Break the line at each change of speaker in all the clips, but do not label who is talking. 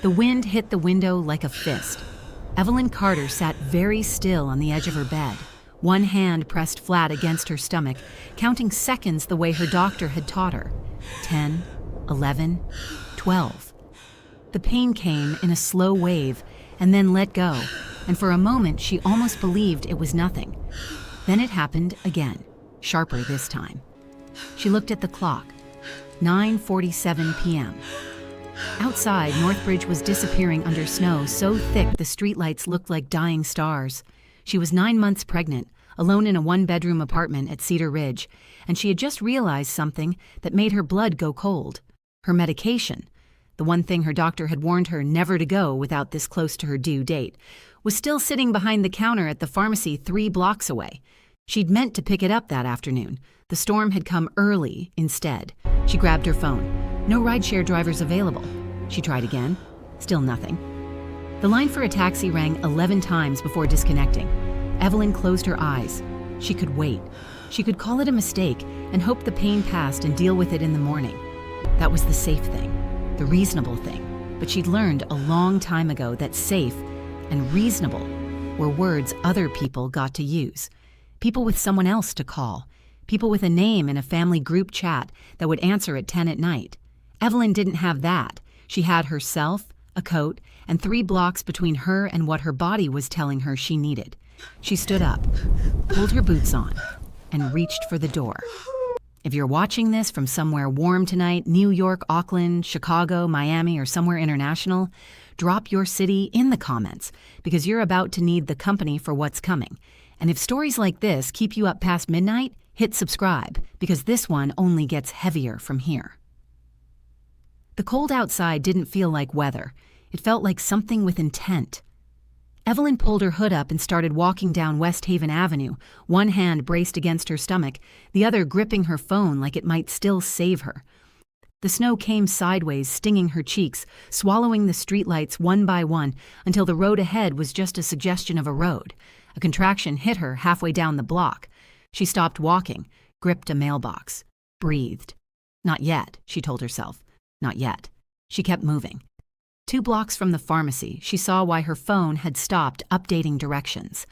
The wind hit the window like a fist. Evelyn Carter sat very still on the edge of her bed, one hand pressed flat against her stomach, counting seconds the way her doctor had taught her. 10, 11, 12. The pain came in a slow wave and then let go, and for a moment she almost believed it was nothing. Then it happened again, sharper this time. She looked at the clock. 9:47 p.m. Outside, Northbridge was disappearing under snow so thick the streetlights looked like dying stars. She was 9 months pregnant, alone in a one-bedroom apartment at Cedar Ridge, and she had just realized something that made her blood go cold. Her medication, the one thing her doctor had warned her never to go without this close to her due date, was still sitting behind the counter at the pharmacy 3 blocks away. She'd meant to pick it up that afternoon. The storm had come early instead. She grabbed her phone. No rideshare drivers available. She tried again. Still nothing. The line for a taxi rang 11 times before disconnecting. Evelyn closed her eyes. She could wait. She could call it a mistake and hope the pain passed and deal with it in the morning. That was the safe thing, the reasonable thing. But she'd learned a long time ago that safe and reasonable were words other people got to use. People with someone else to call. People with a name in a family group chat that would answer at 10 at night. Evelyn didn't have that. She had herself, a coat, and 3 blocks between her and what her body was telling her she needed. She stood up, pulled her boots on, and reached for the door. If you're watching this from somewhere warm tonight, New York, Auckland, Chicago, Miami, or somewhere international, drop your city in the comments because you're about to need the company for what's coming. And if stories like this keep you up past midnight, hit subscribe because this one only gets heavier from here. The cold outside didn't feel like weather. It felt like something with intent. Evelyn pulled her hood up and started walking down West Haven Avenue, one hand braced against her stomach, the other gripping her phone like it might still save her. The snow came sideways, stinging her cheeks, swallowing the streetlights one by one until the road ahead was just a suggestion of a road. A contraction hit her halfway down the block. She stopped walking, gripped a mailbox, breathed. Not yet, she told herself. Not yet. She kept moving. 2 blocks from the pharmacy, she saw why her phone had stopped updating directions.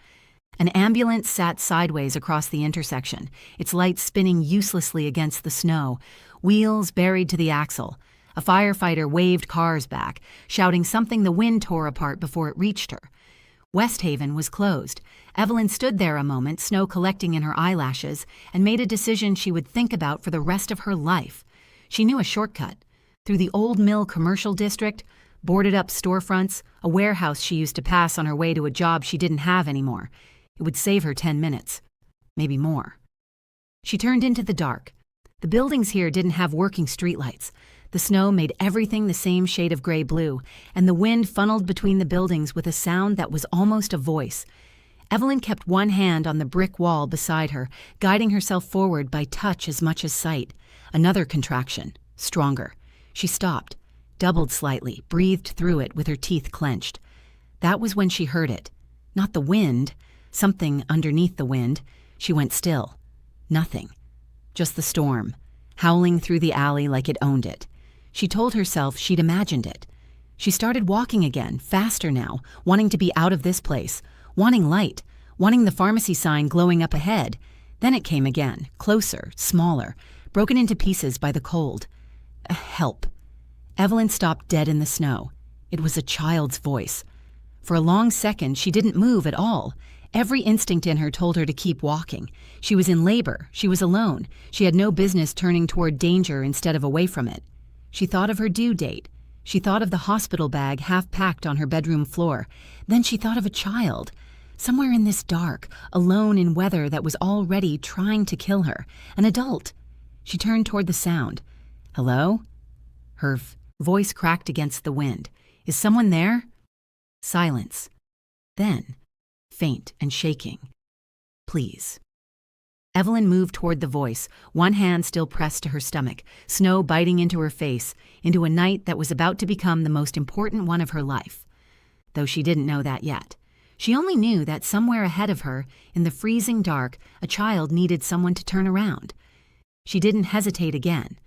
An ambulance sat sideways across the intersection, its lights spinning uselessly against the snow, wheels buried to the axle. A firefighter waved cars back, shouting something the wind tore apart before it reached her. West Haven was closed. Evelyn stood there a moment, snow collecting in her eyelashes, and made a decision she would think about for the rest of her life. She knew a shortcut. Through the Old Mill Commercial District, boarded-up storefronts, a warehouse she used to pass on her way to a job she didn't have anymore. It would save her 10 minutes. Maybe more. She turned into the dark. The buildings here didn't have working streetlights. The snow made everything the same shade of gray-blue, and the wind funneled between the buildings with a sound that was almost a voice. Evelyn kept one hand on the brick wall beside her, guiding herself forward by touch as much as sight. Another contraction, stronger. She stopped, doubled slightly, breathed through it with her teeth clenched. That was when she heard it. Not the wind, something underneath the wind. She went still. Nothing. Just the storm, howling through the alley like it owned it. She told herself she'd imagined it. She started walking again, faster now, wanting to be out of this place, wanting light, wanting the pharmacy sign glowing up ahead. Then it came again, closer, smaller, broken into pieces by the cold. Help. Evelyn stopped dead in the snow. It was a child's voice. For a long second, she didn't move at all. Every instinct in her told her to keep walking. She was in labor. She was alone. She had no business turning toward danger instead of away from it. She thought of her due date. She thought of the hospital bag half packed on her bedroom floor. Then she thought of a child. Somewhere in this dark, alone in weather that was already trying to kill her. An adult. She turned toward the sound. Hello? Her voice cracked against the wind. Is someone there? Silence. Then, faint and shaking. Please. Evelyn moved toward the voice, one hand still pressed to her stomach, snow biting into her face, into a night that was about to become the most important one of her life. Though she didn't know that yet. She only knew that somewhere ahead of her, in the freezing dark, a child needed someone to turn around. She didn't hesitate again.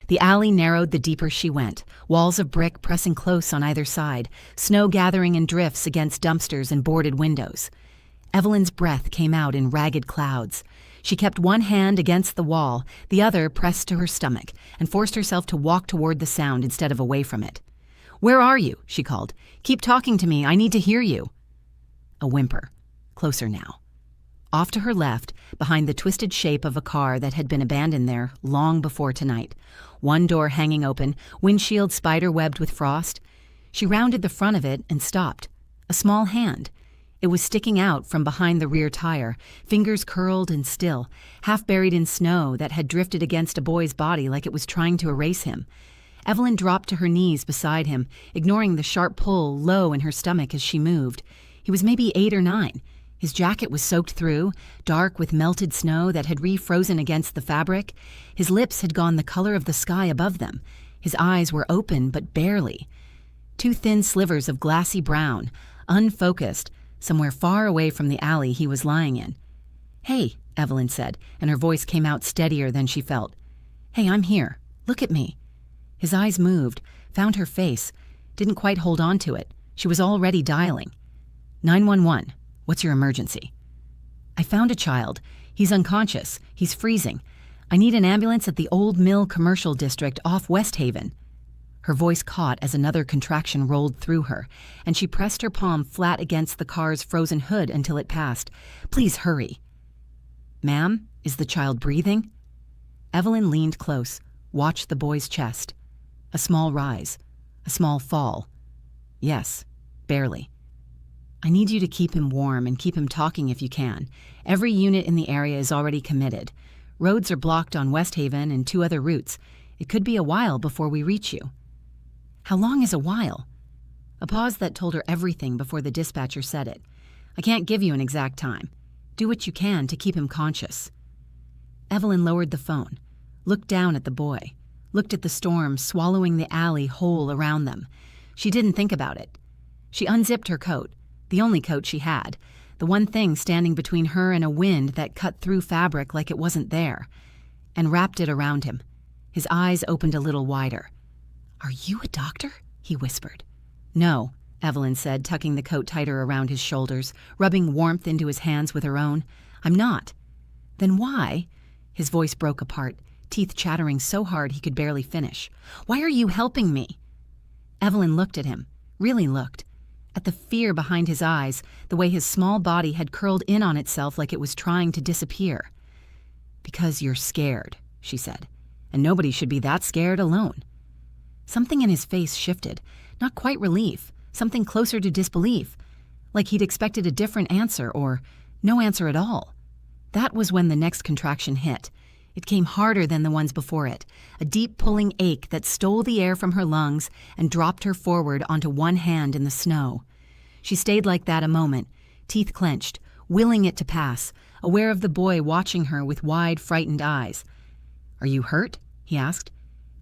The alley narrowed the deeper she went, walls of brick pressing close on either side, snow gathering in drifts against dumpsters and boarded windows. Evelyn's breath came out in ragged clouds. She kept one hand against the wall, the other pressed to her stomach, and forced herself to walk toward the sound instead of away from it. "Where are you?" she called. "Keep talking to me. I need to hear you." A whimper. Closer now. Off to her left, behind the twisted shape of a car that had been abandoned there long before tonight, one door hanging open, windshield spider-webbed with frost. She rounded the front of it and stopped. A small hand. It was sticking out from behind the rear tire, fingers curled and still, half buried in snow that had drifted against a boy's body like it was trying to erase him. Evelyn dropped to her knees beside him, ignoring the sharp pull low in her stomach as she moved. He was maybe 8 or 9. His jacket was soaked through, dark with melted snow that had refrozen against the fabric. His lips had gone the color of the sky above them. His eyes were open, but barely. 2 thin slivers of glassy brown, unfocused, somewhere far away from the alley he was lying in. "Hey," Evelyn said, and her voice came out steadier than she felt. "Hey, I'm here. Look at me." His eyes moved, found her face, didn't quite hold on to it. She was already dialing. 911. What's your emergency?" "I found a child. He's unconscious. He's freezing. I need an ambulance at the Old Mill Commercial District off West Haven." Her voice caught as another contraction rolled through her, and she pressed her palm flat against the car's frozen hood until it passed. "Please hurry." "Ma'am, is the child breathing?" Evelyn leaned close, watched the boy's chest. A small rise, a small fall. "Yes, barely." "I need you to keep him warm and keep him talking if you can. Every unit in the area is already committed. Roads are blocked on West Haven and 2 other routes. It could be a while before we reach you." "How long is a while?" A pause that told her everything before the dispatcher said it. "I can't give you an exact time. Do what you can to keep him conscious." Evelyn lowered the phone, looked down at the boy, looked at the storm swallowing the alley whole around them. She didn't think about it. She unzipped her coat, the only coat she had, the one thing standing between her and a wind that cut through fabric like it wasn't there, and wrapped it around him. His eyes opened a little wider. "Are you a doctor?" he whispered. "No," Evelyn said, tucking the coat tighter around his shoulders, rubbing warmth into his hands with her own. "I'm not." "Then why?" His voice broke apart, teeth chattering so hard he could barely finish. "Why are you helping me?" Evelyn looked at him, really looked. At the fear behind his eyes, the way his small body had curled in on itself like it was trying to disappear. "Because you're scared," she said, "and nobody should be that scared alone." Something in his face shifted, not quite relief, something closer to disbelief, like he'd expected a different answer or no answer at all. That was when the next contraction hit. It came harder than the ones before it, a deep pulling ache that stole the air from her lungs and dropped her forward onto one hand in the snow. She stayed like that a moment, teeth clenched, willing it to pass, aware of the boy watching her with wide, frightened eyes. "Are you hurt?" he asked.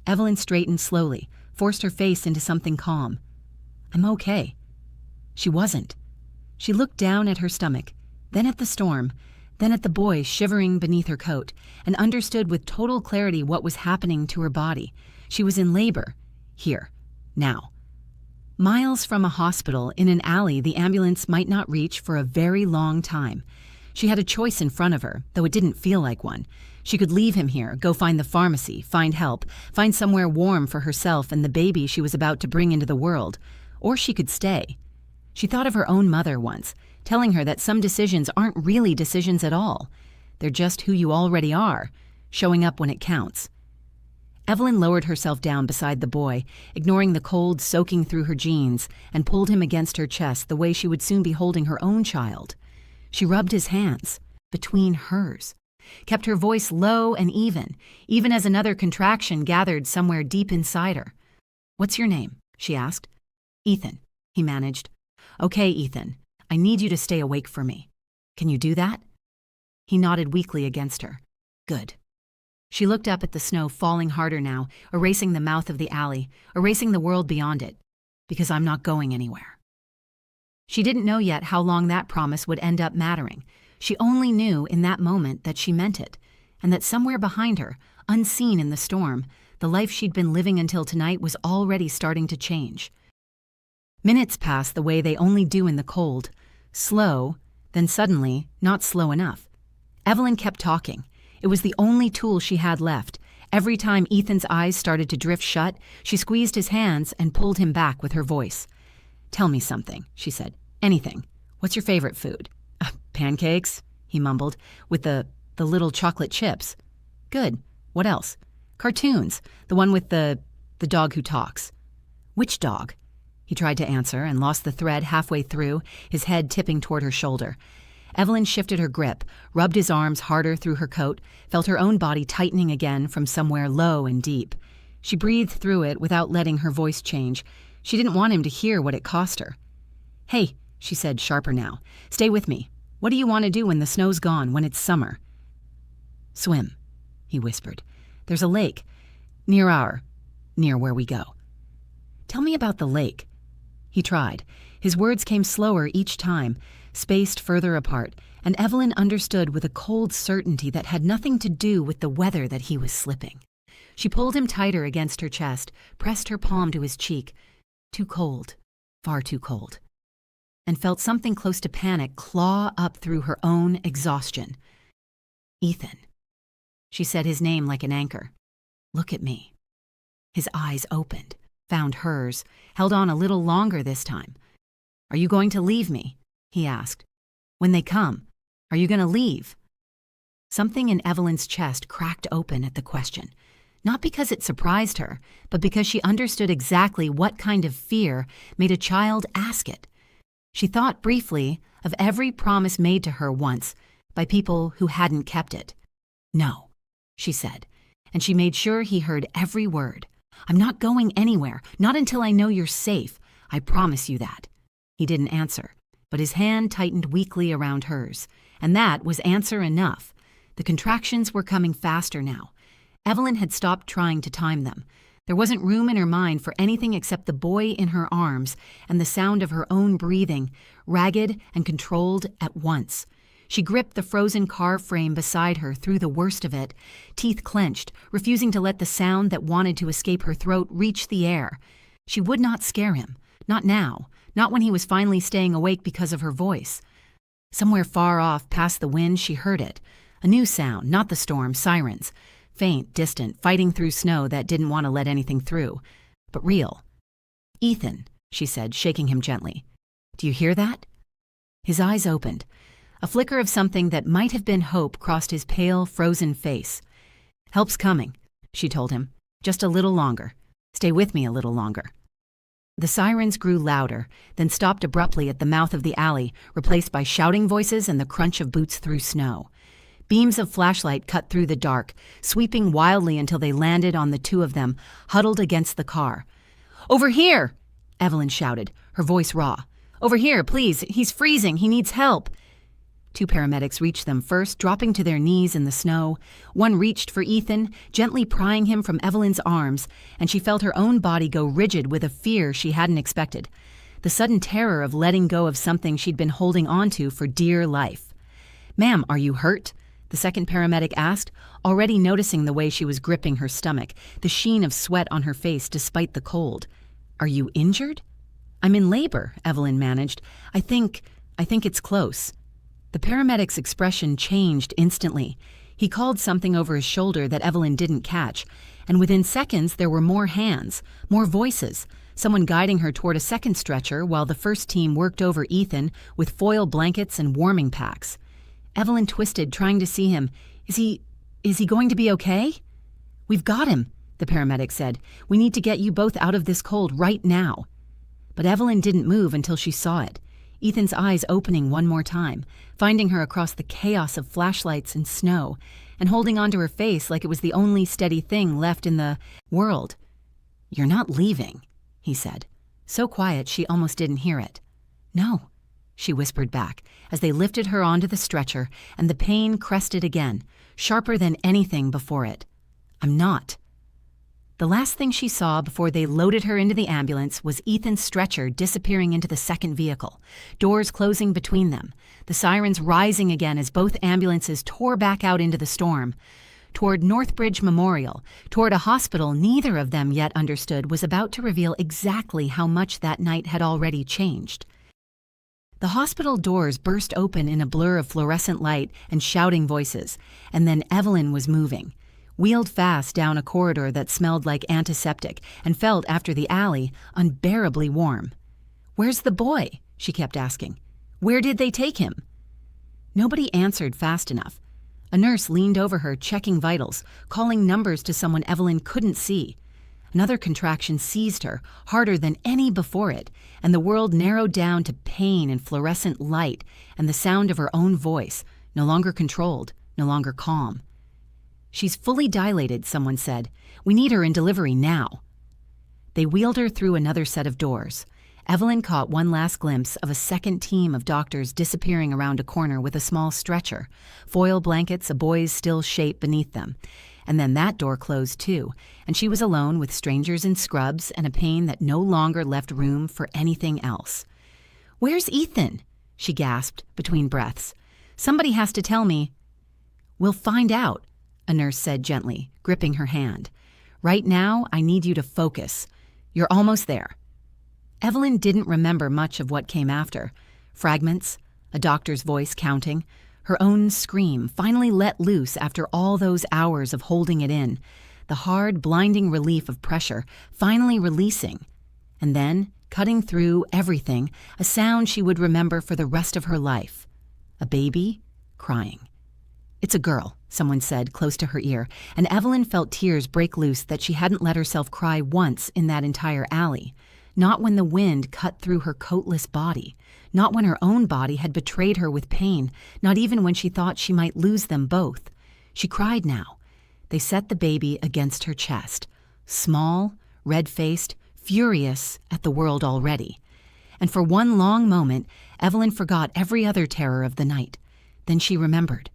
Evelyn straightened slowly, forced her face into something calm. "I'm okay." She wasn't. She looked down at her stomach, then at the storm, then at the boy shivering beneath her coat, and understood with total clarity what was happening to her body. She was in labor. Here. Now. Miles from a hospital, in an alley the ambulance might not reach for a very long time. She had a choice in front of her, though it didn't feel like one. She could leave him here, go find the pharmacy, find help, find somewhere warm for herself and the baby she was about to bring into the world. Or she could stay. She thought of her own mother once, telling her that some decisions aren't really decisions at all. They're just who you already are, showing up when it counts. Evelyn lowered herself down beside the boy, ignoring the cold soaking through her jeans, and pulled him against her chest the way she would soon be holding her own child. She rubbed his hands, between hers, kept her voice low and even as another contraction gathered somewhere deep inside her. "What's your name?" she asked. "Ethan," he managed. "Okay, Ethan. I need you to stay awake for me. Can you do that?" He nodded weakly against her. "Good." She looked up at the snow falling harder now, erasing the mouth of the alley, erasing the world beyond it. "Because I'm not going anywhere." She didn't know yet how long that promise would end up mattering. She only knew in that moment that she meant it, and that somewhere behind her, unseen in the storm, The life she'd been living until tonight was already starting to change. Minutes passed the way they only do in the cold. Slow, then suddenly, not slow enough. Evelyn kept talking. It was the only tool she had left. Every time Ethan's eyes started to drift shut, she squeezed his hands and pulled him back with her voice. "Tell me something," she said. "Anything. What's your favorite food?" "Pancakes," he mumbled, "with the little chocolate chips." "Good. What else?" "Cartoons. The one with the dog who talks." "Which dog?" He tried to answer and lost the thread halfway through, his head tipping toward her shoulder. Evelyn shifted her grip, rubbed his arms harder through her coat, felt her own body tightening again from somewhere low and deep. She breathed through it without letting her voice change. She didn't want him to hear what it cost her. "Hey," she said, sharper now, "stay with me. What do you want to do when the snow's gone, when it's summer?" "Swim," he whispered. "There's a lake near where we go." "Tell me about the lake." He tried. His words came slower each time, spaced further apart, and Evelyn understood with a cold certainty that had nothing to do with the weather that he was slipping. She pulled him tighter against her chest, pressed her palm to his cheek. Too cold, far too cold. And felt something close to panic claw up through her own exhaustion. "Ethan." She said his name like an anchor. "Look at me." His eyes opened, found hers, held on a little longer this time. "Are you going to leave me?" he asked. "When they come, are you going to leave?" Something in Evelyn's chest cracked open at the question, not because it surprised her, but because she understood exactly what kind of fear made a child ask it. She thought briefly of every promise made to her once by people who hadn't kept it. "No," she said, and she made sure he heard every word. "I'm not going anywhere, not until I know you're safe. I promise you that." He didn't answer, but his hand tightened weakly around hers, and that was answer enough. The contractions were coming faster now. Evelyn had stopped trying to time them. There wasn't room in her mind for anything except the boy in her arms and the sound of her own breathing, ragged and controlled at once. She gripped the frozen car frame beside her through the worst of it, teeth clenched, refusing to let the sound that wanted to escape her throat reach the air. She would not scare him, not now, not when he was finally staying awake because of her voice. Somewhere far off past the wind she heard it, a new sound, not the storm, sirens, faint, distant, fighting through snow that didn't want to let anything through, but real. "Ethan," she said, shaking him gently. "Do you hear that?" His eyes opened. A flicker of something that might have been hope crossed his pale, frozen face. "Help's coming," she told him. "Just a little longer. Stay with me a little longer." The sirens grew louder, then stopped abruptly at the mouth of the alley, replaced by shouting voices and the crunch of boots through snow. Beams of flashlight cut through the dark, sweeping wildly until they landed on the two of them, huddled against the car. "Over here!" Evelyn shouted, her voice raw. "Over here, please. He's freezing. He needs help." Two paramedics reached them first, dropping to their knees in the snow. One reached for Ethan, gently prying him from Evelyn's arms, and she felt her own body go rigid with a fear she hadn't expected. The sudden terror of letting go of something she'd been holding onto for dear life. "Ma'am, are you hurt?" the second paramedic asked, already noticing the way she was gripping her stomach, the sheen of sweat on her face despite the cold. "Are you injured?" "I'm in labor," Evelyn managed. I think it's close." The paramedic's expression changed instantly. He called something over his shoulder that Evelyn didn't catch, and within seconds there were more hands, more voices, someone guiding her toward a second stretcher while the first team worked over Ethan with foil blankets and warming packs. Evelyn twisted, trying to see him. Is he going to be okay?" "We've got him," the paramedic said. "We need to get you both out of this cold right now." But Evelyn didn't move until she saw it. Ethan's eyes opening one more time, finding her across the chaos of flashlights and snow, and holding onto her face like it was the only steady thing left in the world. "You're not leaving," he said, so quiet she almost didn't hear it. "No," she whispered back as they lifted her onto the stretcher, and the pain crested again, sharper than anything before it. "I'm not." The last thing she saw before they loaded her into the ambulance was Ethan's stretcher disappearing into the second vehicle, doors closing between them, the sirens rising again as both ambulances tore back out into the storm. toward Northbridge Memorial, toward a hospital neither of them yet understood was about to reveal exactly how much that night had already changed. The hospital doors burst open in a blur of fluorescent light and shouting voices, and then Evelyn was moving, wheeled fast down a corridor that smelled like antiseptic and felt, after the alley, unbearably warm. "Where's the boy?" she kept asking. "Where did they take him?" Nobody answered fast enough. A nurse leaned over her, checking vitals, calling numbers to someone Evelyn couldn't see. Another contraction seized her, harder than any before it, and the world narrowed down to pain and fluorescent light and the sound of her own voice, no longer controlled, no longer calm. "She's fully dilated," someone said. "We need her in delivery now." They wheeled her through another set of doors. Evelyn caught one last glimpse of a second team of doctors disappearing around a corner with a small stretcher, foil blankets, a boy's still shape beneath them. And then that door closed too, and she was alone with strangers in scrubs and a pain that no longer left room for anything else. "Where's Ethan?" she gasped between breaths. "Somebody has to tell me." "We'll find out," a nurse said gently, gripping her hand. "Right now, I need you to focus. You're almost there." Evelyn didn't remember much of what came after. Fragments, a doctor's voice counting, her own scream finally let loose after all those hours of holding it in, the hard, blinding relief of pressure finally releasing. And then, cutting through everything, a sound she would remember for the rest of her life. A baby crying. "It's a girl," someone said close to her ear, and Evelyn felt tears break loose that she hadn't let herself cry once in that entire alley. Not when the wind cut through her coatless body, not when her own body had betrayed her with pain, not even when she thought she might lose them both. She cried now. They set the baby against her chest, small, red-faced, furious at the world already. And for one long moment, Evelyn forgot every other terror of the night. Then she remembered.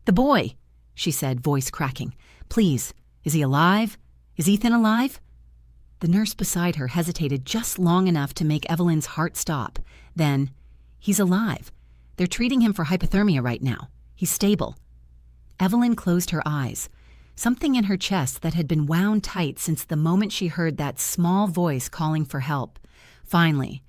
"The boy," she said, voice cracking. "Please, is he alive? Is Ethan alive?" The nurse beside her hesitated just long enough to make Evelyn's heart stop. Then, "He's alive. They're treating him for hypothermia right now. He's stable." Evelyn closed her eyes. Something in her chest that had been wound tight since the moment she heard that small voice calling for help. Finally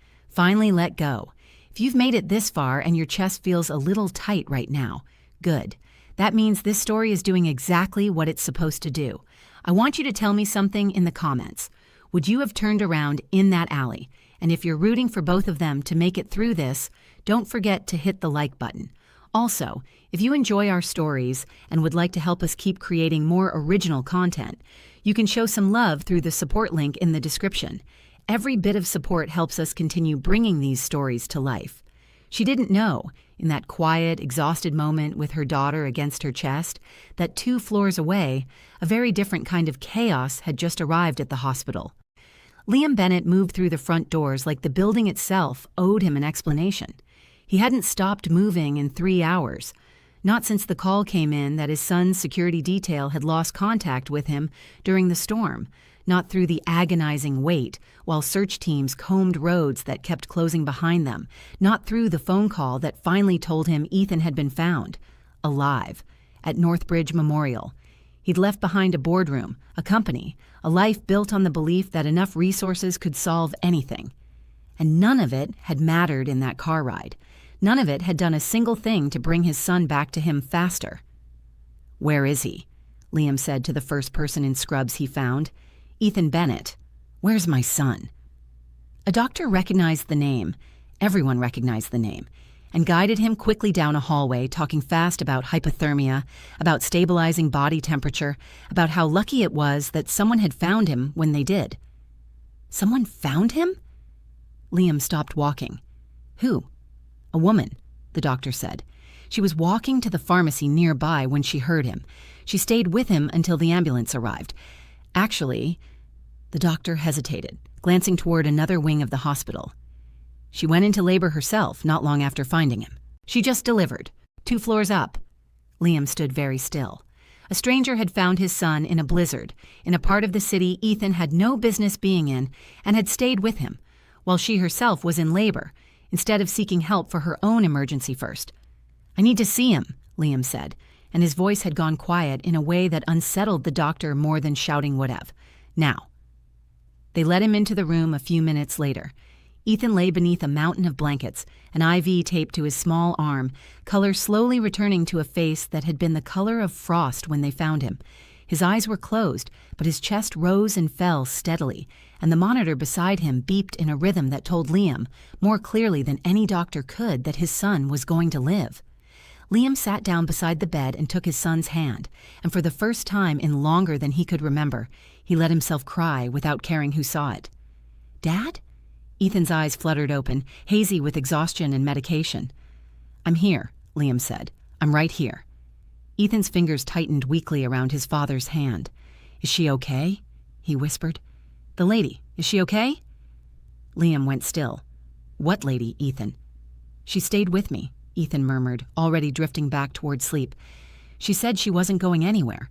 let go. If you've made it this far and your chest feels a little tight right now, good. That means this story is doing exactly what it's supposed to do. I want you to tell me something in the comments. Would you have turned around in that alley? And if you're rooting for both of them to make it through this, don't forget to hit the like button. Also, if you enjoy our stories and would like to help us keep creating more original content, you can show some love through the support link in the description. Every bit of support helps us continue bringing these stories to life. She didn't know, in that quiet, exhausted moment with her daughter against her chest, that 2 floors away, a very different kind of chaos had just arrived at the hospital. Liam Bennett moved through the front doors like the building itself owed him an explanation. He hadn't stopped moving in 3 hours. Not since the call came in that his son's security detail had lost contact with him during the storm. Not through the agonizing wait while search teams combed roads that kept closing behind them. Not through the phone call that finally told him Ethan had been found, alive, at Northbridge Memorial. He'd left behind a boardroom, a company, a life built on the belief that enough resources could solve anything. And none of it had mattered in that car ride. None of it had done a single thing to bring his son back to him faster. "Where is he?" Liam said to the first person in scrubs he found. "Ethan Bennett. Where's my son?" A doctor recognized the name. Everyone recognized the name. And guided him quickly down a hallway, talking fast about hypothermia, about stabilizing body temperature, about how lucky it was that someone had found him when they did. "Someone found him?" Liam stopped walking. "Who?" "A woman," the doctor said. She was walking to the pharmacy nearby when she heard him. She stayed with him until the ambulance arrived. Actually, the doctor hesitated, glancing toward another wing of the hospital. "She went into labor herself not long after finding him. She just delivered, 2 floors up." Liam stood very still. A stranger had found his son in a blizzard, in a part of the city Ethan had no business being in, and had stayed with him, while she herself was in labor, instead of seeking help for her own emergency first. "I need to see him," Liam said, and his voice had gone quiet in a way that unsettled the doctor more than shouting would have. Now. They led him into the room a few minutes later. Ethan lay beneath a mountain of blankets, an IV taped to his small arm, color slowly returning to a face that had been the color of frost when they found him. His eyes were closed, but his chest rose and fell steadily, and the monitor beside him beeped in a rhythm that told Liam, more clearly than any doctor could, that his son was going to live. Liam sat down beside the bed and took his son's hand, and for the first time in longer than he could remember, he let himself cry without caring who saw it. "Dad?" Ethan's eyes fluttered open, hazy with exhaustion and medication. "I'm here," Liam said. "I'm right here." Ethan's fingers tightened weakly around his father's hand. "Is she okay?" he whispered. "The lady, is she okay?" Liam went still. "What lady, Ethan?" "She stayed with me," Ethan murmured, already drifting back toward sleep. "She said she wasn't going anywhere."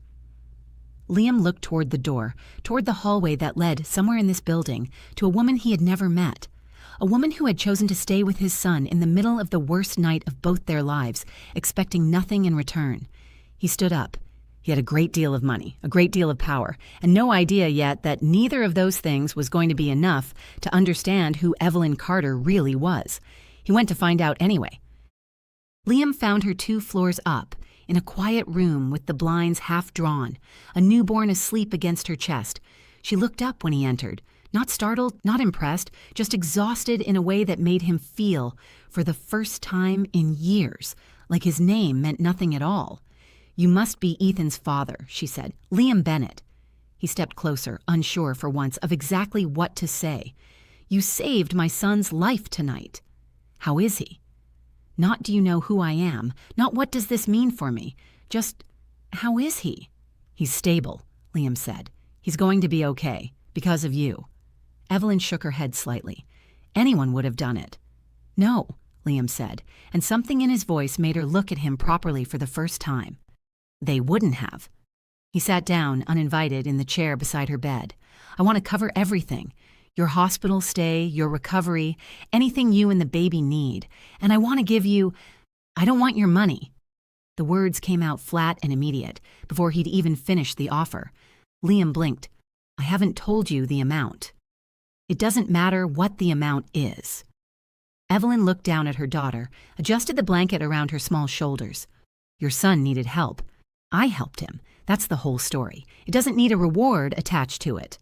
Liam looked toward the door, toward the hallway that led, somewhere in this building, to a woman he had never met. A woman who had chosen to stay with his son in the middle of the worst night of both their lives, expecting nothing in return. He stood up. He had a great deal of money, a great deal of power, and no idea yet that neither of those things was going to be enough to understand who Evelyn Carter really was. He went to find out anyway. Liam found her 2 floors up, in a quiet room with the blinds half drawn, a newborn asleep against her chest. She looked up when he entered, not startled, not impressed, just exhausted in a way that made him feel, for the first time in years, like his name meant nothing at all. "You must be Ethan's father," she said. "Liam Bennett." He stepped closer, unsure for once of exactly what to say. "You saved my son's life tonight." "How is he?" "Not do you know who I am, not what does this mean for me, just how is he?" "He's stable," Liam said. "He's going to be okay, because of you." Evelyn shook her head slightly. "Anyone would have done it." "No," Liam said, and something in his voice made her look at him properly for the first time. "They wouldn't have." He sat down, uninvited, in the chair beside her bed. "I want to cover everything. Your hospital stay, your recovery, anything you and the baby need. And I want to give you... I don't want your money." The words came out flat and immediate, before he'd even finished the offer. Liam blinked. "I haven't told you the amount." "It doesn't matter what the amount is." Evelyn looked down at her daughter, adjusted the blanket around her small shoulders. "Your son needed help. I helped him. That's the whole story. It doesn't need a reward attached to it."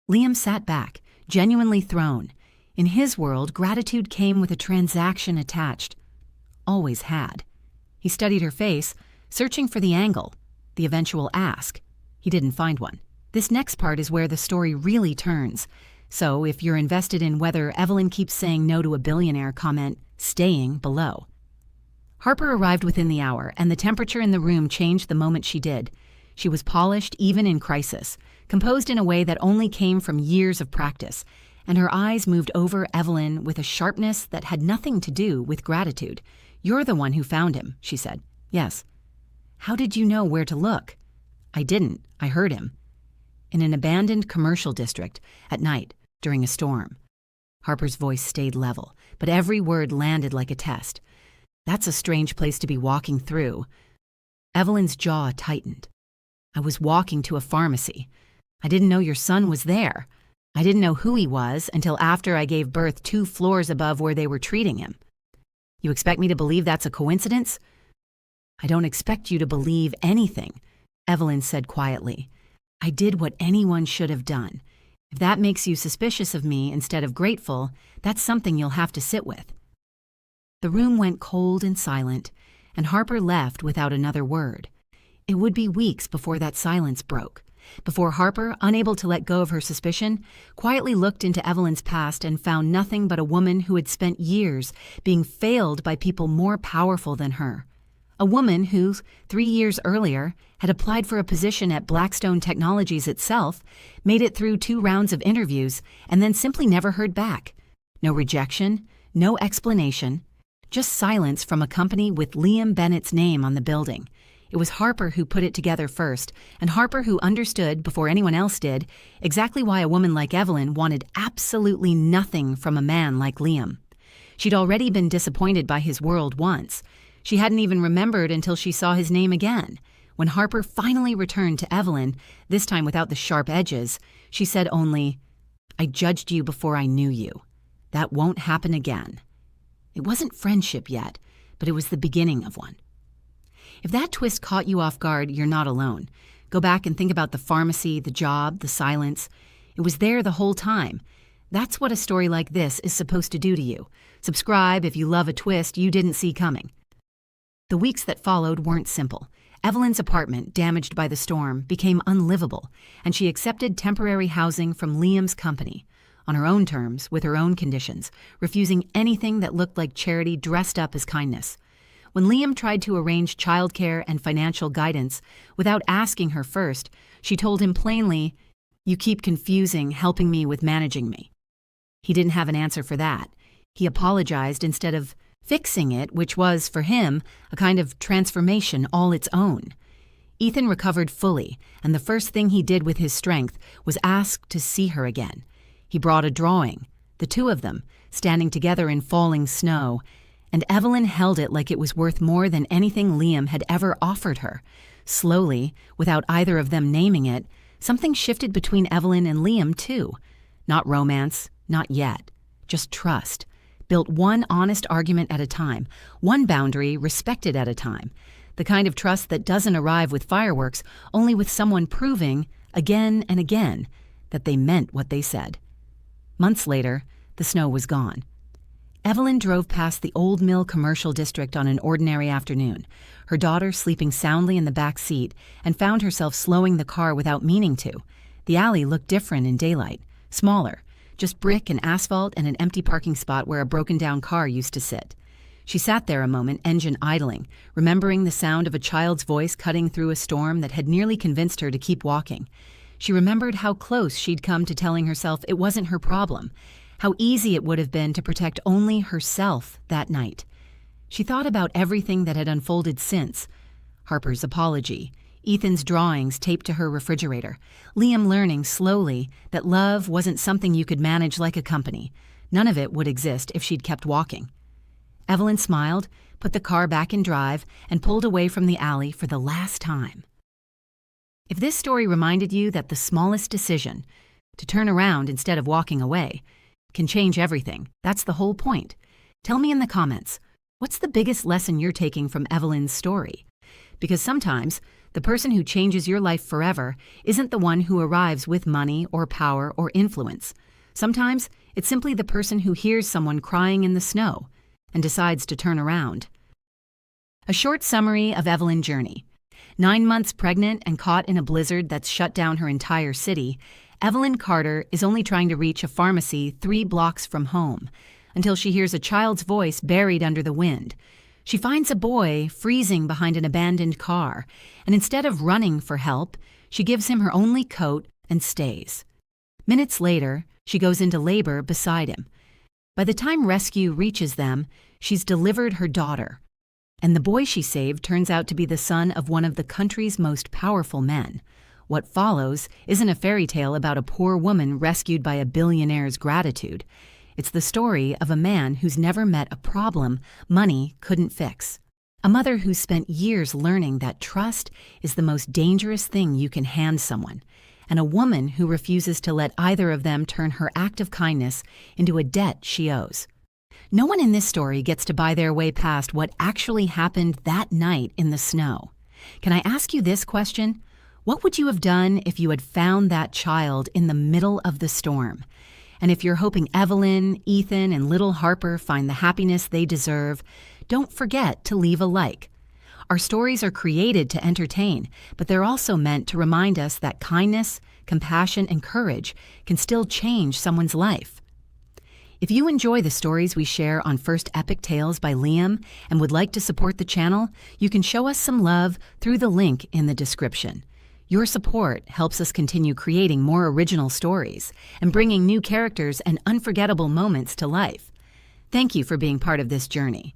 Liam sat back, genuinely thrown. In his world, gratitude came with a transaction attached. Always had. He studied her face, searching for the angle, the eventual ask. He didn't find one. This next part is where the story really turns. So if you're invested in whether Evelyn keeps saying no to a billionaire, comment "staying" below. Harper arrived within the hour, and the temperature in the room changed the moment she did. She was polished even in crisis, composed in a way that only came from years of practice, and her eyes moved over Evelyn with a sharpness that had nothing to do with gratitude. "You're the one who found him," she said. "Yes." "How did you know where to look?" "I didn't. I heard him." "In an abandoned commercial district, at night, during a storm." Harper's voice stayed level, but every word landed like a test. "That's a strange place to be walking through." Evelyn's jaw tightened. "I was walking to a pharmacy. I didn't know your son was there. I didn't know who he was until after I gave birth 2 floors above where they were treating him." "You expect me to believe that's a coincidence?" "I don't expect you to believe anything," Evelyn said quietly. "I did what anyone should have done. If that makes you suspicious of me instead of grateful, that's something you'll have to sit with." The room went cold and silent, and Harper left without another word. It would be weeks before that silence broke, before Harper, unable to let go of her suspicion, quietly looked into Evelyn's past and found nothing but a woman who had spent years being failed by people more powerful than her. A woman who, 3 years earlier, had applied for a position at Blackstone Technologies itself, made it through 2 rounds of interviews, and then simply never heard back. No rejection, no explanation, just silence from a company with Liam Bennett's name on the building. It was Harper who put it together first, and Harper who understood, before anyone else did, exactly why a woman like Evelyn wanted absolutely nothing from a man like Liam. She'd already been disappointed by his world once. She hadn't even remembered until she saw his name again. When Harper finally returned to Evelyn, this time without the sharp edges, she said only, "I judged you before I knew you. That won't happen again." It wasn't friendship yet, but it was the beginning of one. If that twist caught you off guard, you're not alone. Go back and think about the pharmacy, the job, the silence. It was there the whole time. That's what a story like this is supposed to do to you. Subscribe if you love a twist you didn't see coming. The weeks that followed weren't simple. Evelyn's apartment, damaged by the storm, became unlivable, and she accepted temporary housing from Liam's company, on her own terms, with her own conditions, refusing anything that looked like charity dressed up as kindness. When Liam tried to arrange childcare and financial guidance without asking her first, she told him plainly, "You keep confusing helping me with managing me." He didn't have an answer for that. He apologized instead of fixing it, which was, for him, a kind of transformation all its own. Ethan recovered fully, and the first thing he did with his strength was ask to see her again. He brought a drawing, the two of them, standing together in falling snow, and Evelyn held it like it was worth more than anything Liam had ever offered her. Slowly, without either of them naming it, something shifted between Evelyn and Liam, too. Not romance, not yet, just trust. Built one honest argument at a time, one boundary respected at a time. The kind of trust that doesn't arrive with fireworks, only with someone proving, again and again, that they meant what they said. Months later, the snow was gone. Evelyn drove past the Old Mill commercial district on an ordinary afternoon, her daughter sleeping soundly in the back seat, and found herself slowing the car without meaning to. The alley looked different in daylight, smaller, just brick and asphalt and an empty parking spot where a broken-down car used to sit. She sat there a moment, engine idling, remembering the sound of a child's voice cutting through a storm that had nearly convinced her to keep walking. She remembered how close she'd come to telling herself it wasn't her problem, how easy it would have been to protect only herself that night. She thought about everything that had unfolded since. Harper's apology, Ethan's drawings taped to her refrigerator, Liam learning slowly that love wasn't something you could manage like a company. None of it would exist if she'd kept walking. Evelyn smiled, put the car back in drive, and pulled away from the alley for the last time. If this story reminded you that the smallest decision, to turn around instead of walking away, can change everything, that's the whole point. Tell me in the comments, what's the biggest lesson you're taking from Evelyn's story? Because sometimes, the person who changes your life forever isn't the one who arrives with money or power or influence. Sometimes, it's simply the person who hears someone crying in the snow and decides to turn around. A short summary of Evelyn's journey. 9 months pregnant and caught in a blizzard that's shut down her entire city, Evelyn Carter is only trying to reach a pharmacy 3 blocks from home until she hears a child's voice buried under the wind. She finds a boy freezing behind an abandoned car, and instead of running for help, she gives him her only coat and stays. Minutes later, she goes into labor beside him. By the time rescue reaches them, she's delivered her daughter, and the boy she saved turns out to be the son of one of the country's most powerful men. What follows isn't a fairy tale about a poor woman rescued by a billionaire's gratitude. It's the story of a man who's never met a problem money couldn't fix. A mother who's spent years learning that trust is the most dangerous thing you can hand someone, and a woman who refuses to let either of them turn her act of kindness into a debt she owes. No one in this story gets to buy their way past what actually happened that night in the snow. Can I ask you this question? What would you have done if you had found that child in the middle of the storm? And if you're hoping Evelyn, Ethan, and little Harper find the happiness they deserve, don't forget to leave a like. Our stories are created to entertain, but they're also meant to remind us that kindness, compassion, and courage can still change someone's life. If you enjoy the stories we share on First Epic Tales by Liam and would like to support the channel, you can show us some love through the link in the description. Your support helps us continue creating more original stories and bringing new characters and unforgettable moments to life. Thank you for being part of this journey.